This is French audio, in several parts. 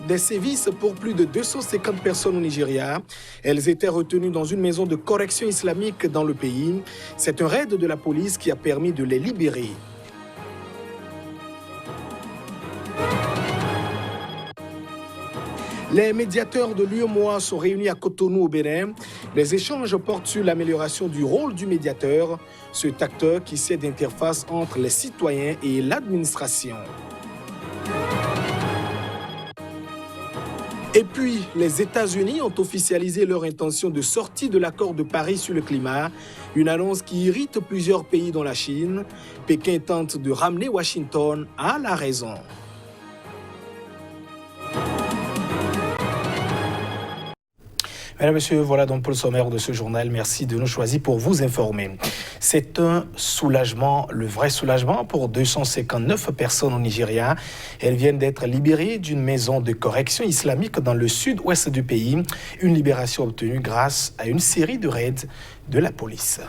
des sévices pour plus de 250 personnes au Nigeria. Elles étaient retenues dans une maison de correction islamique dans le pays. C'est un raid de la police qui a permis de les libérer. Les médiateurs de l'UEMOA sont réunis à Cotonou au Bénin. Les échanges portent sur l'amélioration du rôle du médiateur, cet acteur qui sert d'interface entre les citoyens et l'administration. Et puis, les États-Unis ont officialisé leur intention de sortie de l'accord de Paris sur le climat, une annonce qui irrite plusieurs pays dont la Chine. Pékin tente de ramener Washington à la raison. Mesdames, Messieurs, voilà donc pour le sommaire de ce journal. Merci de nous choisir pour vous informer. C'est un soulagement, le vrai soulagement pour 259 personnes au Nigeria. Elles viennent d'être libérées d'une maison de correction islamique dans le sud-ouest du pays. Une libération obtenue grâce à une série de raids de la police.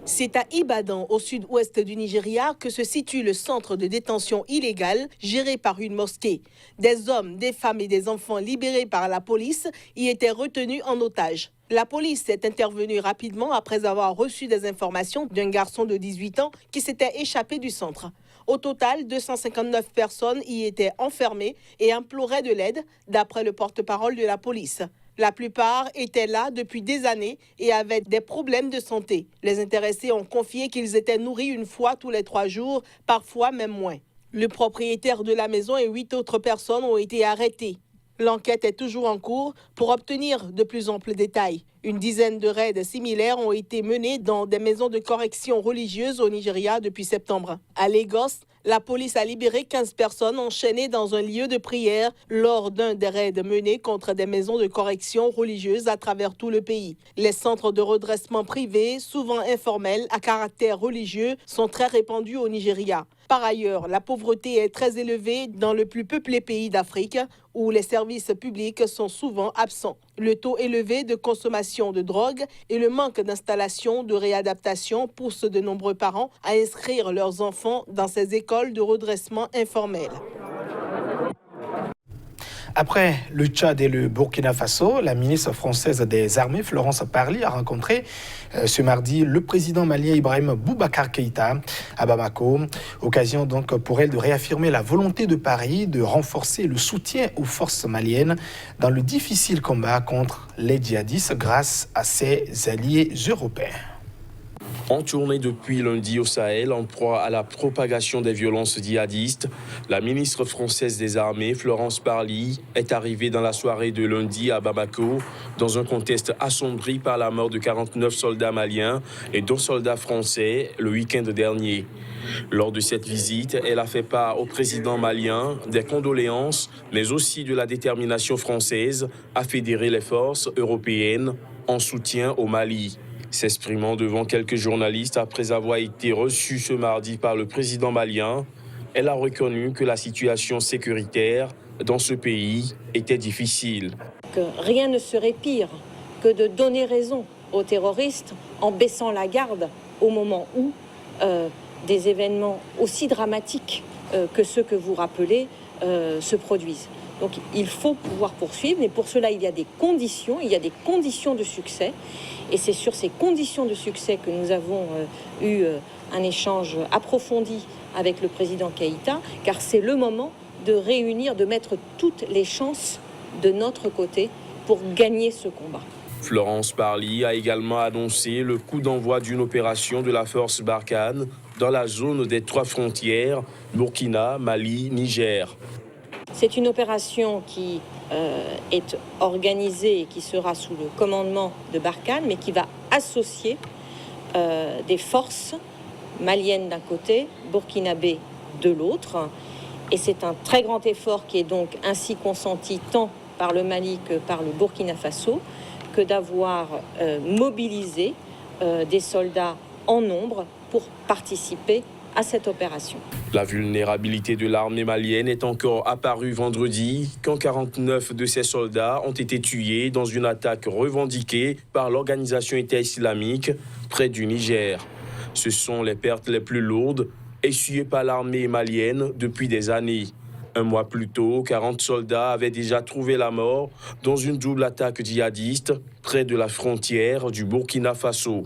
C'est à Ibadan, au sud-ouest du Nigeria, que se situe le centre de détention illégale géré par une mosquée. Des hommes, des femmes et des enfants libérés par la police y étaient retenus en otage. La police est intervenue rapidement après avoir reçu des informations d'un garçon de 18 ans qui s'était échappé du centre. Au total, 259 personnes y étaient enfermées et imploraient de l'aide, d'après le porte-parole de la police. La plupart étaient là depuis des années et avaient des problèmes de santé. Les intéressés ont confié qu'ils étaient nourris une fois tous les 3 jours, parfois même moins. Le propriétaire de la maison et 8 autres personnes ont été arrêtés. L'enquête est toujours en cours pour obtenir de plus amples détails. Une dizaine de raids similaires ont été menés dans des maisons de correction religieuses au Nigeria depuis septembre. À Lagos, la police a libéré 15 personnes enchaînées dans un lieu de prière lors d'un des raids menés contre des maisons de correction religieuses à travers tout le pays. Les centres de redressement privés, souvent informels, à caractère religieux, sont très répandus au Nigeria. Par ailleurs, la pauvreté est très élevée dans le plus peuplé pays d'Afrique, où les services publics sont souvent absents. Le taux élevé de consommation de drogue et le manque d'installation de réadaptation poussent de nombreux parents à inscrire leurs enfants dans ces écoles de redressement informel. Après le Tchad et le Burkina Faso, la ministre française des Armées, Florence Parly, a rencontré ce mardi le président malien Ibrahim Boubacar Keïta à Bamako. Occasion donc pour elle de réaffirmer la volonté de Paris de renforcer le soutien aux forces maliennes dans le difficile combat contre les djihadistes grâce à ses alliés européens. En tournée depuis lundi au Sahel, en proie à la propagation des violences djihadistes, la ministre française des Armées, Florence Parly, est arrivée dans la soirée de lundi à Bamako, dans un contexte assombri par la mort de 49 soldats maliens et 2 soldats français le week-end dernier. Lors de cette visite, elle a fait part au président malien des condoléances, mais aussi de la détermination française à fédérer les forces européennes en soutien au Mali. S'exprimant devant quelques journalistes après avoir été reçue ce mardi par le président malien, elle a reconnu que la situation sécuritaire dans ce pays était difficile. Que rien ne serait pire que de donner raison aux terroristes en baissant la garde au moment où des événements aussi dramatiques que ceux que vous rappelez se produisent. Donc il faut pouvoir poursuivre, mais pour cela il y a des conditions de succès. Et c'est sur ces conditions de succès que nous avons eu un échange approfondi avec le président Keïta, car c'est le moment de réunir, de mettre toutes les chances de notre côté pour gagner ce combat. Florence Parly a également annoncé le coup d'envoi d'une opération de la force Barkhane dans la zone des 3 frontières, Burkina, Mali, Niger. C'est une opération qui est organisée et qui sera sous le commandement de Barkhane, mais qui va associer des forces maliennes d'un côté, burkinabé de l'autre. Et c'est un très grand effort qui est donc ainsi consenti tant par le Mali que par le Burkina Faso, que d'avoir mobilisé des soldats en nombre pour participer à cette opération. La vulnérabilité de l'armée malienne est encore apparue vendredi quand 49 de ses soldats ont été tués dans une attaque revendiquée par l'organisation État islamique près du Niger. Ce sont les pertes les plus lourdes essuyées par l'armée malienne depuis des années. Un mois plus tôt, 40 soldats avaient déjà trouvé la mort dans une double attaque djihadiste près de la frontière du Burkina Faso.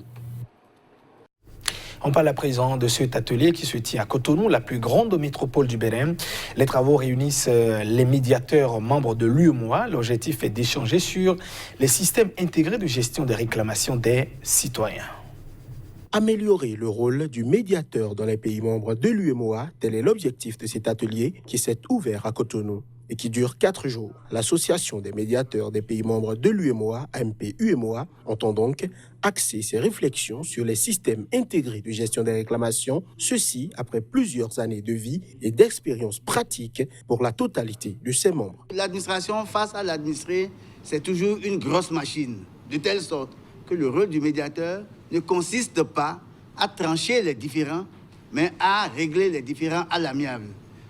On parle à présent de cet atelier qui se tient à Cotonou, la plus grande métropole du Bénin. Les travaux réunissent les médiateurs membres de l'UEMOA. L'objectif est d'échanger sur les systèmes intégrés de gestion des réclamations des citoyens. Améliorer le rôle du médiateur dans les pays membres de l'UEMOA, tel est l'objectif de cet atelier qui s'est ouvert à Cotonou et qui dure 4 jours. L'Association des médiateurs des pays membres de l'UEMOA, AMP-UEMOA, entend donc axer ses réflexions sur les systèmes intégrés de gestion des réclamations, ceci après plusieurs années de vie et d'expérience pratique pour la totalité de ses membres. L'administration face à l'administré, c'est toujours une grosse machine, de telle sorte que le rôle du médiateur ne consiste pas à trancher les différends, mais à régler les différends à l'amiable.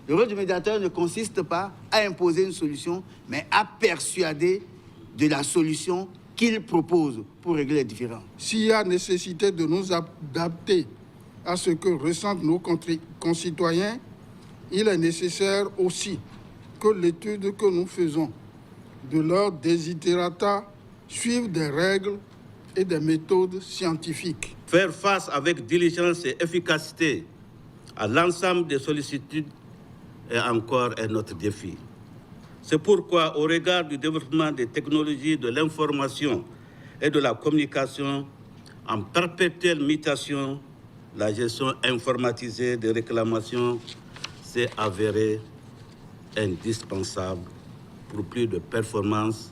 Le rôle du médiateur ne consiste pas à imposer une solution, mais à persuader de la solution qu'il propose pour régler les différends. S'il y a nécessité de nous adapter à ce que ressentent nos concitoyens, il est nécessaire aussi que l'étude que nous faisons de leurs desiderata suive des règles et des méthodes scientifiques. Faire face avec diligence et efficacité à l'ensemble des sollicitudes est encore un autre défi. C'est pourquoi, au regard du développement des technologies de l'information et de la communication, en perpétuelle mutation, la gestion informatisée des réclamations s'est avérée indispensable pour plus de performance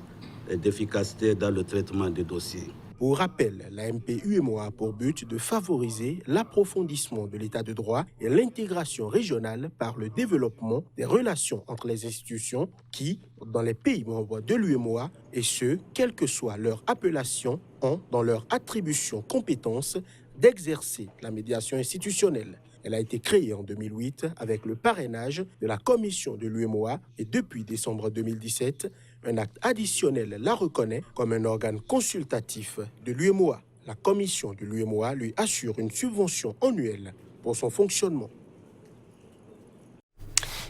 et d'efficacité dans le traitement des dossiers. Pour rappel, l'AMP-UEMOA a pour but de favoriser l'approfondissement de l'état de droit et l'intégration régionale par le développement des relations entre les institutions qui, dans les pays membres de l'UEMOA, et ce, quelle que soit leur appellation, ont dans leur attribution compétence d'exercer la médiation institutionnelle. Elle a été créée en 2008 avec le parrainage de la commission de l'UEMOA et depuis décembre 2017, un acte additionnel la reconnaît comme un organe consultatif de l'UEMOA. La commission de l'UEMOA lui assure une subvention annuelle pour son fonctionnement.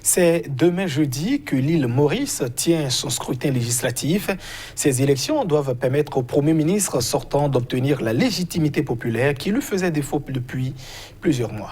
C'est demain jeudi que l'île Maurice tient son scrutin législatif. Ces élections doivent permettre au Premier ministre sortant d'obtenir la légitimité populaire qui lui faisait défaut depuis plusieurs mois.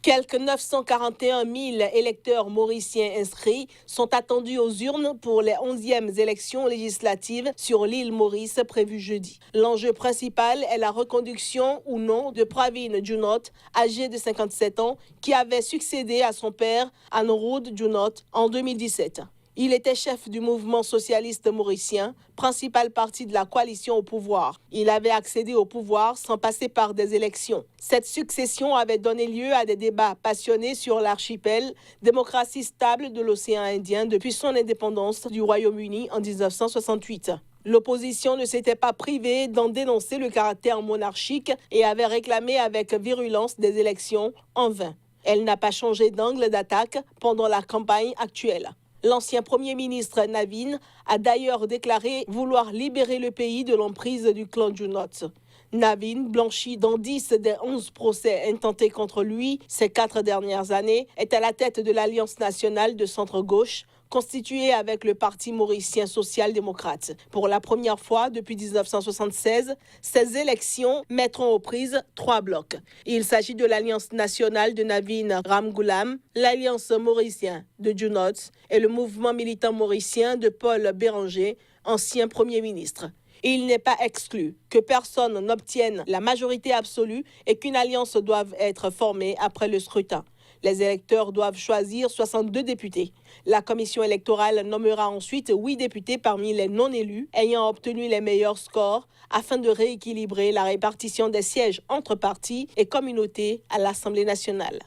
Quelques 941 000 électeurs mauriciens inscrits sont attendus aux urnes pour les 11e élections législatives sur l'île Maurice prévues jeudi. L'enjeu principal est la reconduction ou non de Pravin Junot, âgé de 57 ans, qui avait succédé à son père, Anoroud Junot, en 2017. Il était chef du mouvement socialiste mauricien, principal parti de la coalition au pouvoir. Il avait accédé au pouvoir sans passer par des élections. Cette succession avait donné lieu à des débats passionnés sur l'archipel, démocratie stable de l'océan Indien depuis son indépendance du Royaume-Uni en 1968. L'opposition ne s'était pas privée d'en dénoncer le caractère monarchique et avait réclamé avec virulence des élections en vain. Elle n'a pas changé d'angle d'attaque pendant la campagne actuelle. L'ancien Premier ministre Navin a d'ailleurs déclaré vouloir libérer le pays de l'emprise du clan Junot. Navin, blanchi dans 10 des 11 procès intentés contre lui ces 4 dernières années, est à la tête de l'Alliance nationale de centre-gauche, constituée avec le Parti mauricien social-démocrate. Pour la première fois depuis 1976, ces élections mettront aux prises 3 blocs. Il s'agit de l'Alliance nationale de Navin Ramgoolam, l'Alliance mauricienne de Junot et le mouvement militant mauricien de Paul Béranger, ancien Premier ministre. Il n'est pas exclu que personne n'obtienne la majorité absolue et qu'une alliance doive être formée après le scrutin. Les électeurs doivent choisir 62 députés. La commission électorale nommera ensuite 8 députés parmi les non-élus ayant obtenu les meilleurs scores afin de rééquilibrer la répartition des sièges entre partis et communautés à l'Assemblée nationale.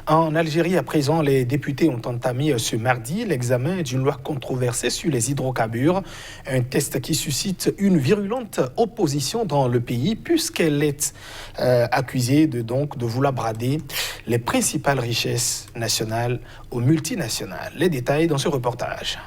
En Algérie, à présent, les députés ont entamé ce mardi l'examen d'une loi controversée sur les hydrocarbures, un test qui suscite une virulente opposition dans le pays puisqu'elle est accusée de vouloir brader les principales richesses nationales aux multinationales. Les détails dans ce reportage.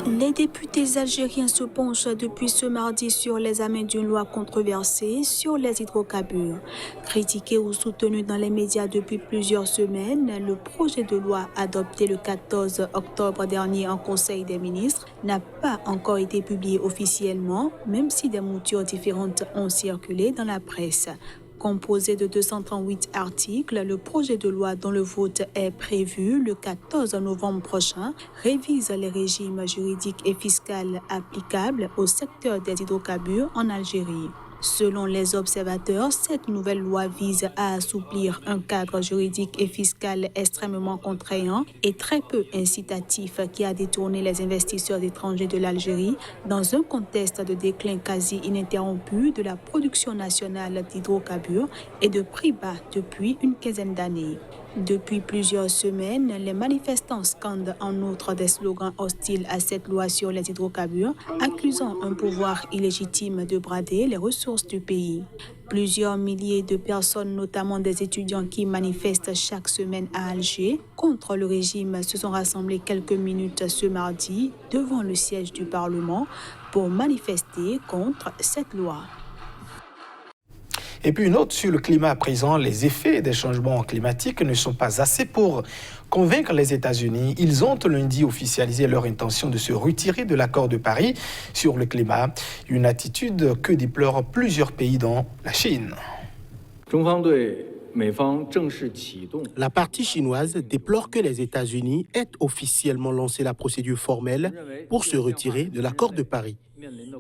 Les députés algériens se penchent depuis ce mardi sur l'examen d'une loi controversée sur les hydrocarbures. Critiqué ou soutenu dans les médias depuis plusieurs semaines, le projet de loi adopté le 14 octobre dernier en Conseil des ministres n'a pas encore été publié officiellement, même si des moutures différentes ont circulé dans la presse. Composé de 238 articles, le projet de loi dont le vote est prévu le 14 novembre prochain révise les régimes juridiques et fiscaux applicables au secteur des hydrocarbures en Algérie. Selon les observateurs, cette nouvelle loi vise à assouplir un cadre juridique et fiscal extrêmement contraignant et très peu incitatif qui a détourné les investisseurs étrangers de l'Algérie dans un contexte de déclin quasi ininterrompu de la production nationale d'hydrocarbures et de prix bas depuis une quinzaine d'années. Depuis plusieurs semaines, les manifestants scandent en outre des slogans hostiles à cette loi sur les hydrocarbures, accusant un pouvoir illégitime de brader les ressources du pays. Plusieurs milliers de personnes, notamment des étudiants qui manifestent chaque semaine à Alger contre le régime, se sont rassemblés quelques minutes ce mardi devant le siège du Parlement pour manifester contre cette loi. Et puis une autre sur le climat à présent, les effets des changements climatiques ne sont pas assez pour convaincre les États-Unis. Ils ont lundi officialisé leur intention de se retirer de l'accord de Paris sur le climat, une attitude que déplorent plusieurs pays dont la Chine. La partie chinoise déplore que les États-Unis aient officiellement lancé la procédure formelle pour se retirer de l'accord de Paris.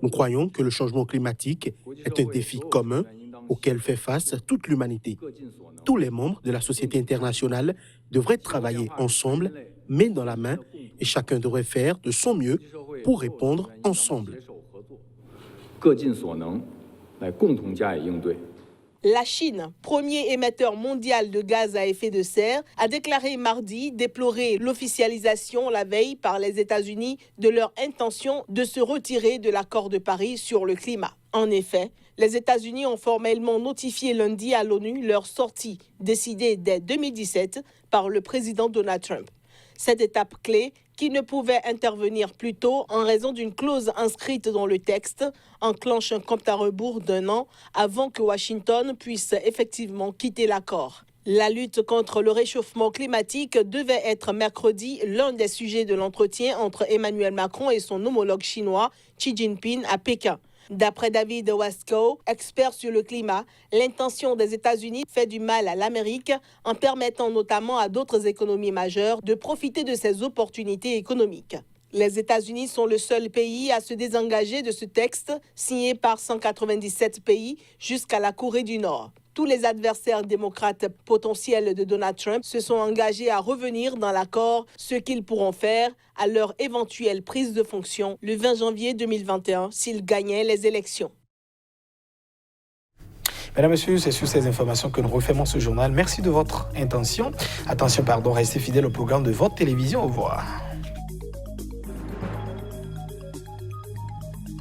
Nous croyons que le changement climatique est un défi commun auquel fait face toute l'humanité. Tous les membres de la société internationale devraient travailler ensemble, main dans la main, et chacun devrait faire de son mieux pour répondre ensemble. La Chine, premier émetteur mondial de gaz à effet de serre, a déclaré mardi déplorer l'officialisation la veille par les États-Unis de leur intention de se retirer de l'accord de Paris sur le climat. En effet, les États-Unis ont formellement notifié lundi à l'ONU leur sortie, décidée dès 2017 par le président Donald Trump. Cette étape clé, qui ne pouvait intervenir plus tôt en raison d'une clause inscrite dans le texte, enclenche un compte à rebours d'un an avant que Washington puisse effectivement quitter l'accord. La lutte contre le réchauffement climatique devait être mercredi l'un des sujets de l'entretien entre Emmanuel Macron et son homologue chinois Xi Jinping à Pékin. D'après David Wasco, expert sur le climat, l'intention des États-Unis fait du mal à l'Amérique en permettant notamment à d'autres économies majeures de profiter de ces opportunités économiques. Les États-Unis sont le seul pays à se désengager de ce texte signé par 197 pays jusqu'à la Corée du Nord. Tous les adversaires démocrates potentiels de Donald Trump se sont engagés à revenir dans l'accord, ce qu'ils pourront faire à leur éventuelle prise de fonction le 20 janvier 2021 s'ils gagnaient les élections. Mesdames, Messieurs, c'est sur ces informations que nous refermons ce journal. Merci de votre attention. Restez fidèles au programme de votre télévision. Au revoir.